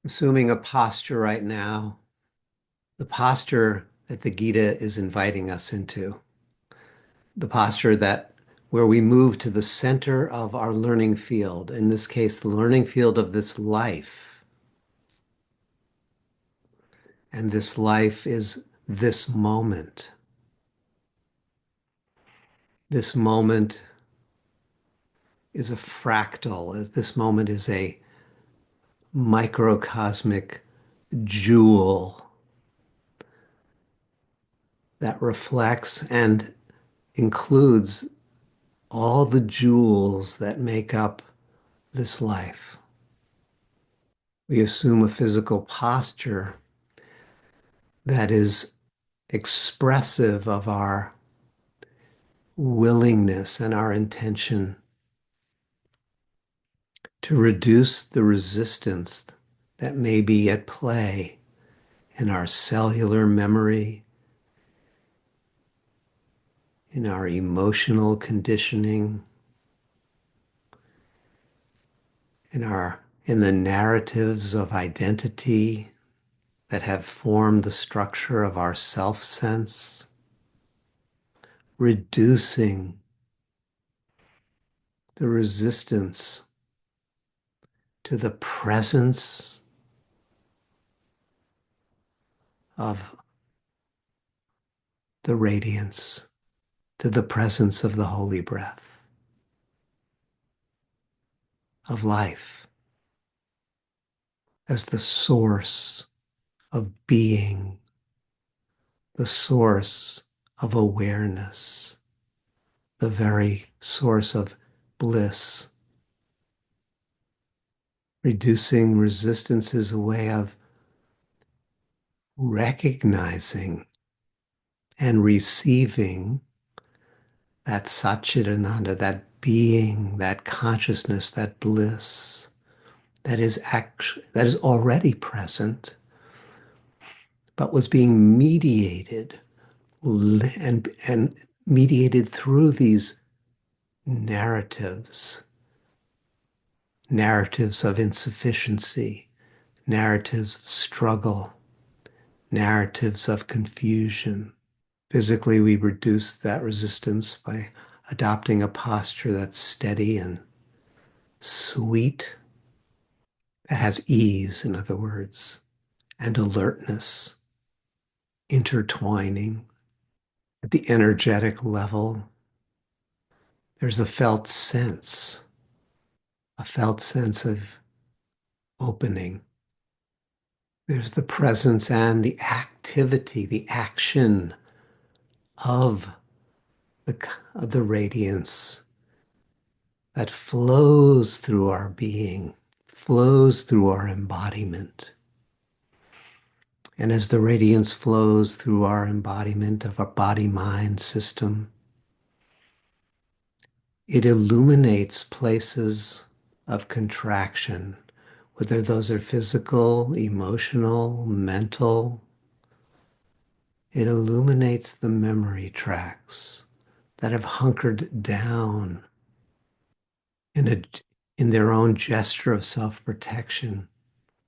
Assuming a posture right now, the posture that the Gita is inviting us into, the posture that where we move to the center of our learning field, in this case, the learning field of this life. And this life is this moment. This moment is a fractal. This moment is a microcosmic jewel that reflects and includes all the jewels that make up this life. We assume a physical posture that is expressive of our willingness and our intention to reduce the resistance that may be at play in our cellular memory, in our emotional conditioning, in the narratives of identity that have formed the structure of our self sense, reducing the resistance to the presence of the radiance, to the presence of the holy breath of life as the source of being, the source of awareness, the very source of bliss. Reducing resistance is a way of recognizing and receiving that Satchitananda, that being, that consciousness, that bliss that is already present, but was being mediated and mediated through these narratives, narratives of insufficiency, narratives of struggle, narratives of confusion. Physically, we reduce that resistance by adopting a posture that's steady and sweet, that has ease, in other words, and alertness, intertwining. At the energetic level, there's a felt sense of opening. There's the presence and the activity, the action of the radiance that flows through our being, flows through our embodiment. And as the radiance flows through our embodiment of our body-mind system, it illuminates places of contraction, whether those are physical, emotional, mental. It illuminates the memory tracks that have hunkered down in a in their own gesture of self-protection,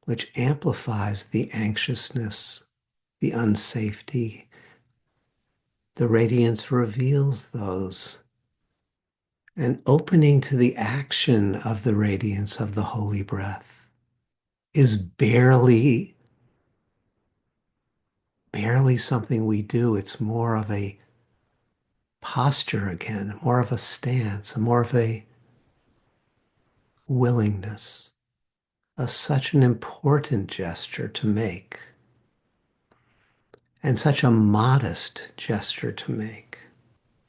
which amplifies the anxiousness, the unsafety. The radiance reveals those. And opening to the action of the radiance of the holy breath is barely something we do. It's more of a posture again, more of a stance, more of a willingness, such an important gesture to make, and such a modest gesture to make,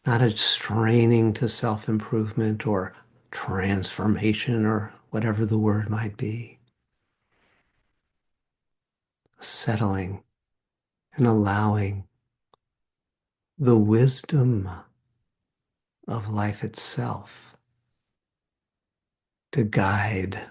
not a straining to self-improvement or transformation or whatever the word might be, settling and allowing the wisdom of life itself to guide